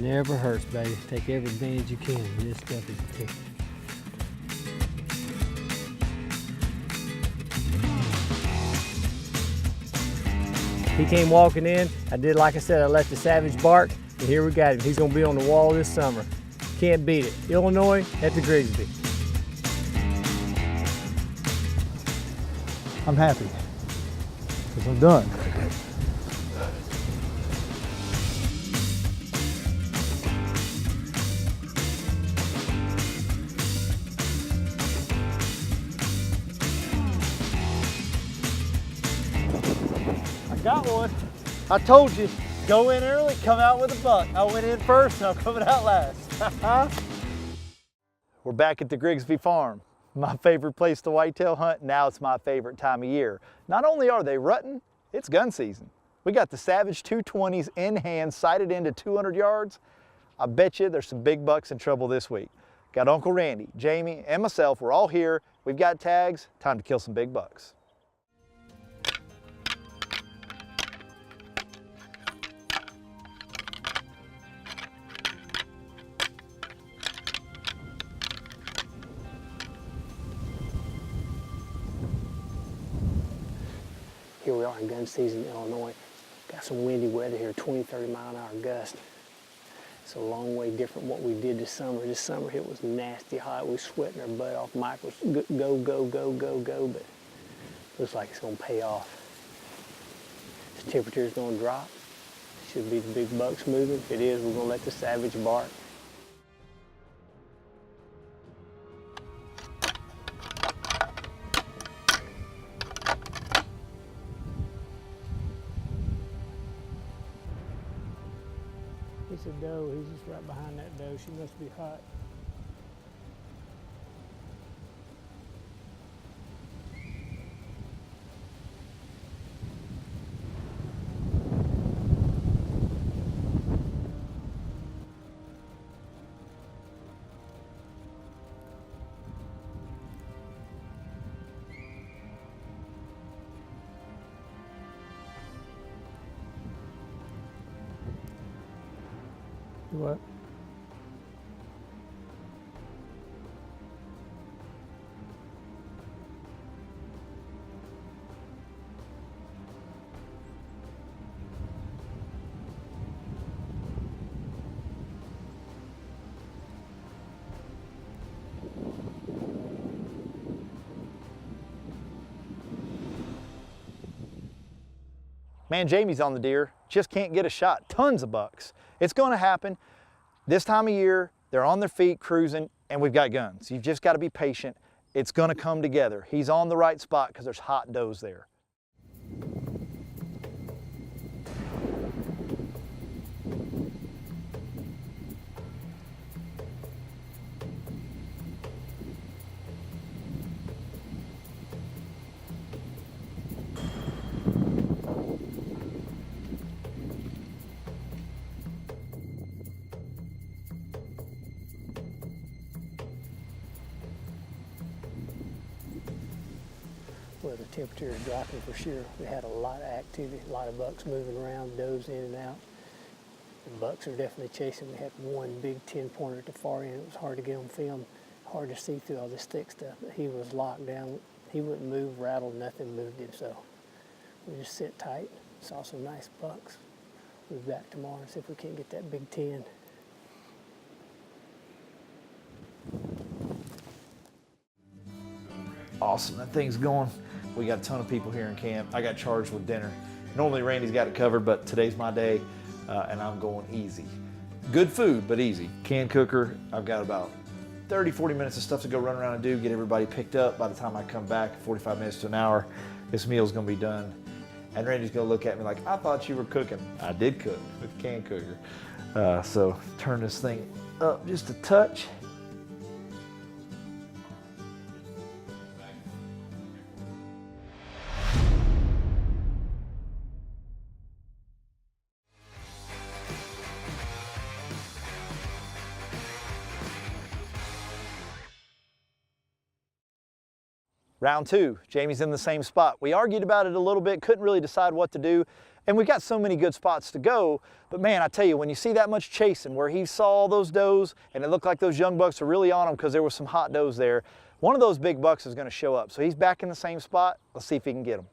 never hurts, baby. Take every advantage you can. This stuff is addictive. He came walking in. I did, like I said, I let the Savage bark, and here we got him. He's gonna be on the wall this summer. Can't beat it. Illinois at the Grigsby. I'm happy, because I'm done. Got one. I told you, go in early, come out with a buck. I went in first and I'm coming out last. We're back at the Grigsby farm. My favorite place to whitetail hunt. Now it's my favorite time of year. Not only are they rutting, it's gun season. We got the Savage 220s in hand, sighted into 200 yards. I bet you there's some big bucks in trouble this week. Got Uncle Randy, Jamie, and myself. We're all here. We've got tags. Time to kill some big bucks. Here we are in gun season in Illinois. Got some windy weather here, 20, 30 mile an hour gust. It's a long way different from what we did this summer. This summer it was nasty hot. We were sweating our butt off. Mike was go, go, go, go, go, but looks like it's gonna pay off. The temperature's gonna drop. Should be the big bucks moving. If it is, we're gonna let the Savage bark. It's a doe. He's just right behind that doe. She must be hot. What? Man, Jamie's on the deer, just can't get a shot. Tons of bucks. It's gonna happen. This time of year, they're on their feet cruising, and we've got guns. You've just gotta be patient. It's gonna come together. He's on the right spot because there's hot does there. Well, the temperature is dropping for sure. We had a lot of activity, a lot of bucks moving around, does in and out. The bucks are definitely chasing. We had one big 10-pointer at the far end. It was hard to get on film, hard to see through all this thick stuff, but he was locked down. He wouldn't move, rattle, nothing moved him, so we just sit tight, saw some nice bucks. We'll be back tomorrow and see if we can't get that big 10. Awesome, that thing's going. We got a ton of people here in camp. I got charged with dinner. Normally Randy's got it covered, but today's my day, and I'm going easy. Good food, but easy. Can cooker, I've got about 30, 40 minutes of stuff to go run around and do, get everybody picked up. By the time I come back, 45 minutes to an hour, this meal's gonna be done. And Randy's gonna look at me like, I thought you were cooking. I did cook with can cooker. So turn this thing up just a touch. Round two, Jamie's in the same spot. We argued about it a little bit, couldn't really decide what to do. And we've got so many good spots to go, but man, I tell you, when you see that much chasing, where he saw all those does, and it looked like those young bucks are really on him because there were some hot does there, one of those big bucks is gonna show up. So he's back in the same spot. Let's see if he can get him.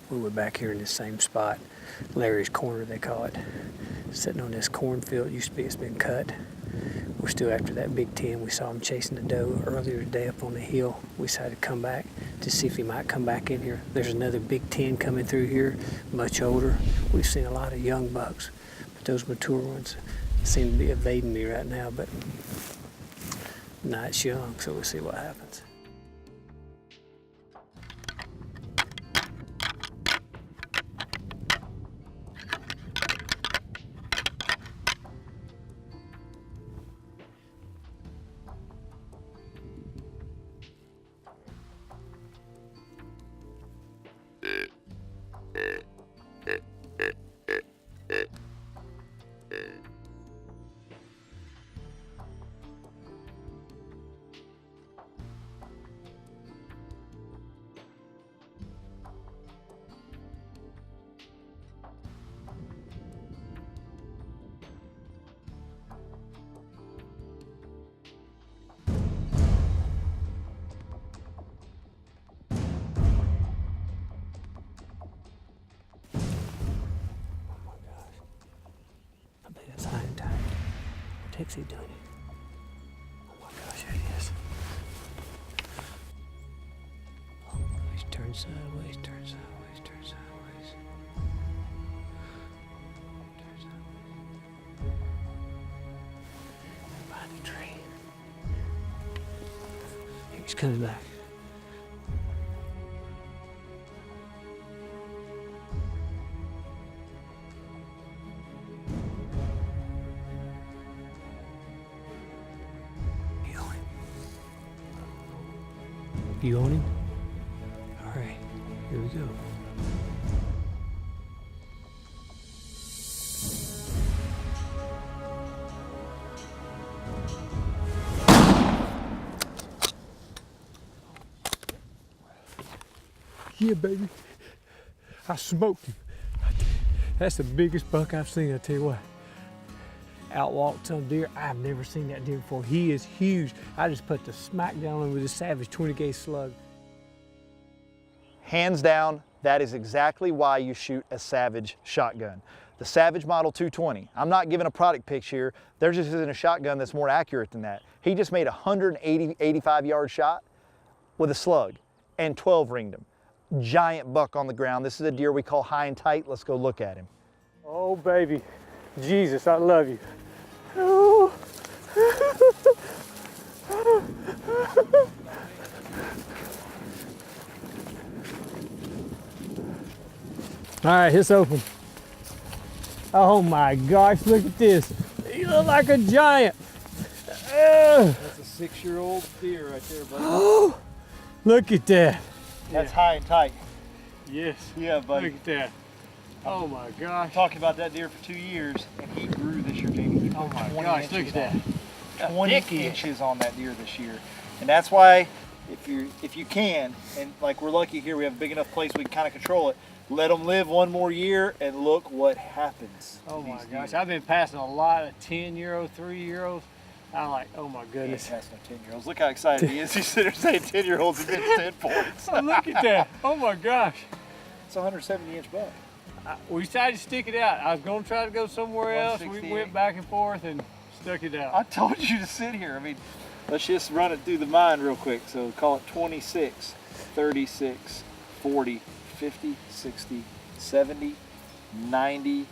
We were back here in this same spot, Larry's Corner they call it, sitting on this cornfield. It's been cut. We're still after that big 10. We saw him chasing the doe earlier today up on the hill. We decided to come back to see if he might come back in here. There's another big 10 coming through here, much older. We've seen a lot of young bucks, but those mature ones seem to be evading me right now, but night's young, so we'll see what happens. What's he doing? Oh my gosh, there he is. Oh, he's turned sideways, turned sideways, turned sideways. Turned sideways. Behind the tree. He's coming back. You on him? All right, here we go. Yeah, baby. I smoked him. That's the biggest buck I've seen, I tell you what. Outwalked some deer. I've never seen that deer before. He is huge. I just put the smack down on him with a Savage 20 gauge slug. Hands down, that is exactly why you shoot a Savage shotgun. The Savage Model 220. I'm not giving a product pitch here. There just isn't a shotgun that's more accurate than that. He just made a 185 yard shot with a slug and 12 ringed him. Giant buck on the ground. This is a deer we call high and tight. Let's go look at him. Oh, baby. Jesus, I love you. Oh. All right, it's open. Oh my gosh, look at this. You look like a giant. That's a 6-year-old deer right there, buddy. Oh, look at that. That's high and tight. Yes. Yeah, buddy. Look at that. Oh my gosh. Talking about that deer for 2 years, and he grew this year, Jamie. Oh my gosh, look at that. 20 inches on that deer this year. And that's why, if you can, and like we're lucky here, we have a big enough place we can kind of control it, let them live one more year and look what happens. Oh my gosh, I've been passing a lot of 10-year-old, 3-year-olds. I'm like, oh my goodness. He ain't passing no 10-year-olds. Look how excited he is. He's sitting there saying 10-year-olds and getting 10 points. Oh, look at that. Oh my gosh. It's a 170-inch buck. We decided to stick it out. I was going to try to go somewhere else. We went back and forth and stuck it out. I told you to sit here. I mean, let's just run it through the mind real quick. So call it 26, 36, 40, 50, 60, 70, 90,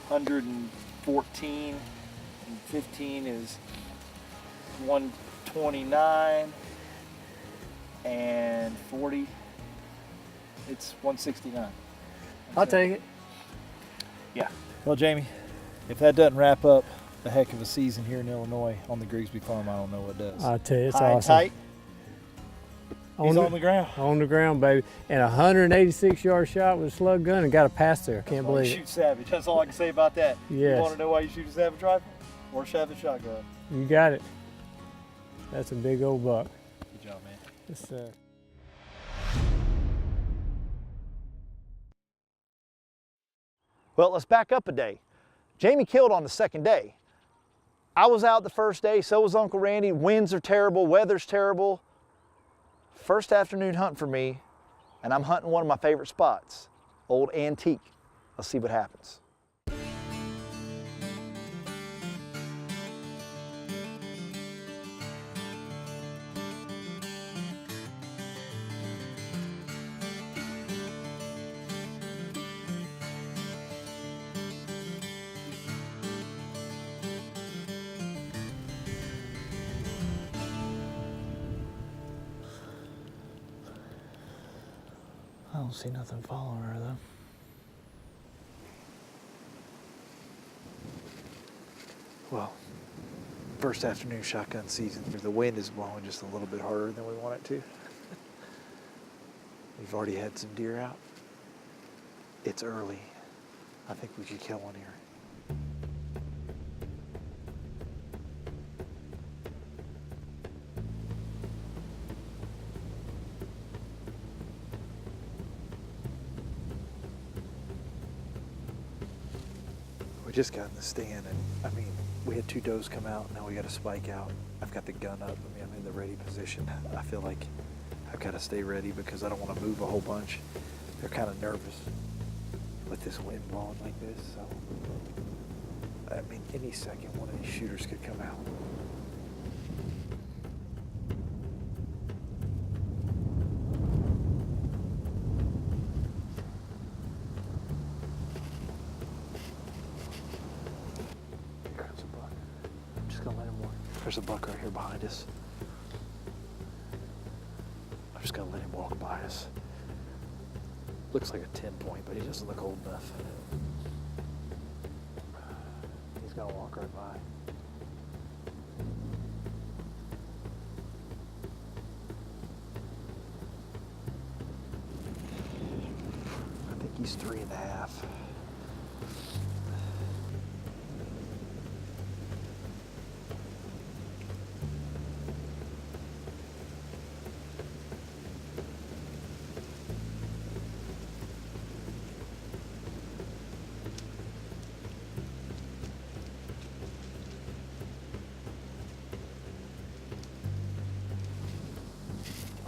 114, and 15 is 129, and 40, it's 169. I'll take it. Yeah. Well, Jamie, if that doesn't wrap up a heck of a season here in Illinois on the Grigsby farm, I don't know what does. I'll tell you, it's High and awesome. tight. He's on the ground. On the ground, baby. And a 186-yard shot with a slug gun and got a pass there. Can't believe it. Shoot savage. That's all I can say about that. Yes. You want to know why you shoot a savage rifle or a savage shotgun? You got it. That's a big old buck. Good job, man. It's, Well, let's back up a day. Jamie killed on the second day. I was out the first day, so was Uncle Randy. Winds are terrible, weather's terrible. First afternoon hunt for me, and I'm hunting one of my favorite spots, Old Antique. Let's see what happens. I don't see nothing following her though. Well, first afternoon shotgun season. The wind is blowing just a little bit harder than we want it to. We've already had some deer out. It's early. I think we could kill one here. We just got in the stand, and I mean, we had 2 does come out, now we got a spike out. I've got the gun up, I mean, I'm in the ready position. I feel like I've got to stay ready because I don't want to move a whole bunch. They're kind of nervous with this wind blowing like this, so I mean, any second one of these shooters could come out. There's a buck right here behind us. I'm just gonna let him walk by us. Looks like a 10-point, but he doesn't look old enough. He's gonna walk right by. I think he's 3.5.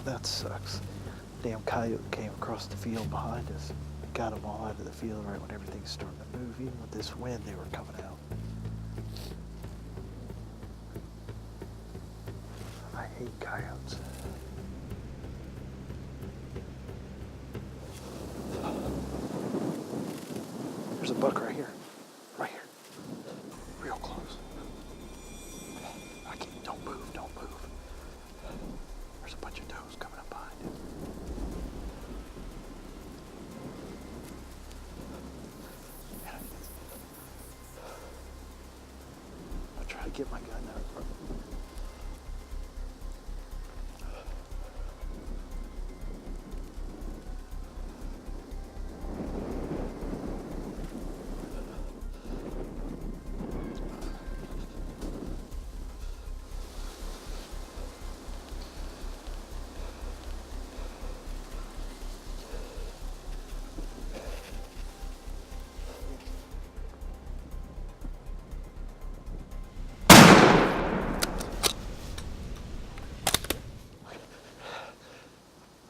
That sucks. Damn coyote came across the field behind us. Got them all out of the field right when everything's starting to move. Even with this wind, they were coming out. I hate coyotes. There's a buck right here. Right here. Real close. I can't, don't move, don't move. There's a bunch of does coming up behind him. I'll try to get my gun out.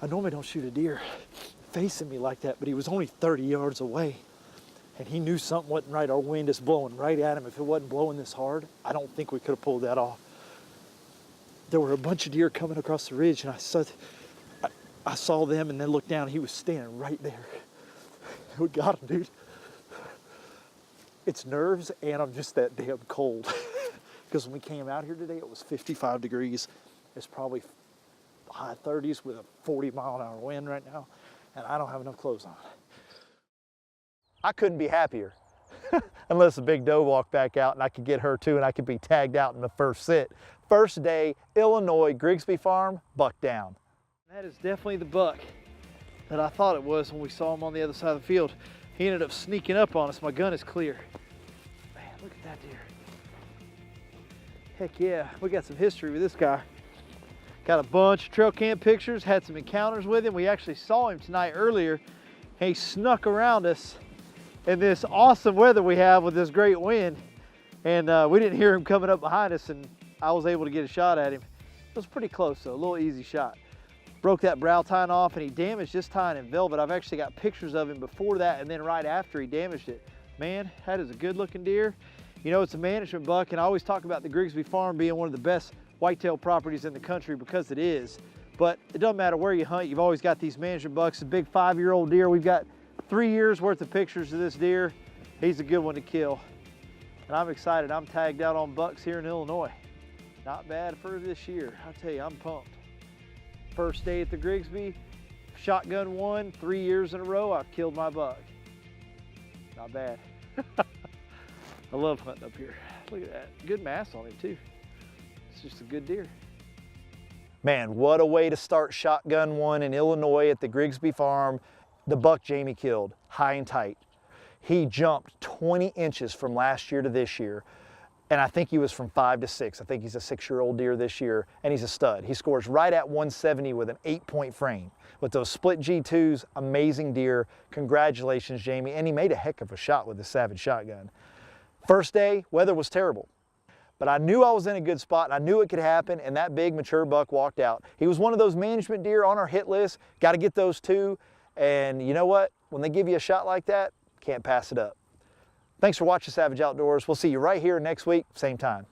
I normally don't shoot a deer facing me like that, but he was only 30 yards away. And he knew something wasn't right. Our wind is blowing right at him. If it wasn't blowing this hard, I don't think we could have pulled that off. There were a bunch of deer coming across the ridge, and I saw them and then looked down. He was standing right there. We got him, dude. It's nerves, and I'm just that damn cold. Because when we came out here today, it was 55 degrees. It's probably high 30s with a 40-mile-an-hour wind right now, and I don't have enough clothes on. I couldn't be happier. Unless the big doe walked back out and I could get her too, and I could be tagged out in the first sit. First day, Illinois, Grigsby Farm, buck down. That is definitely the buck that I thought it was when we saw him on the other side of the field. He ended up sneaking up on us. My gun is clear. Man, look at that deer. Heck yeah, we got some history with this guy. Got a bunch of trail cam pictures, had some encounters with him. We actually saw him tonight earlier. He snuck around us in this awesome weather we have with this great wind. And we didn't hear him coming up behind us, and I was able to get a shot at him. It was pretty close though, a little easy shot. Broke that brow tine off, and he damaged this tine in velvet. I've actually got pictures of him before that and then right after he damaged it. Man, that is a good looking deer. You know, it's a management buck, and I always talk about the Grigsby Farm being one of the best whitetail properties in the country because it is. But it doesn't matter where you hunt, you've always got these management bucks. A big 5-year-old deer. We've got 3 years worth of pictures of this deer. He's a good one to kill. And I'm excited. I'm tagged out on bucks here in Illinois. Not bad for this year. I'll tell you, I'm pumped. First day at the Grigsby, shotgun one, 3 years in a row, I've killed my buck. Not bad. I love hunting up here. Look at that, good mass on him too. It's just a good deer. Man, what a way to start shotgun one in Illinois at the Grigsby Farm. The buck Jamie killed, high and tight. He jumped 20 inches from last year to this year. And I think he was from 5 to 6. I think he's a 6-year-old deer this year, and he's a stud. He scores right at 170 with an 8-point frame. With those split G2s, amazing deer. Congratulations, Jamie. And he made a heck of a shot with the Savage shotgun. First day, weather was terrible. But I knew I was in a good spot, and I knew it could happen, and that big mature buck walked out. He was one of those management deer on our hit list. Got to get those too. And you know what? When they give you a shot like that, can't pass it up. Thanks for watching Savage Outdoors. We'll see you right here next week, same time.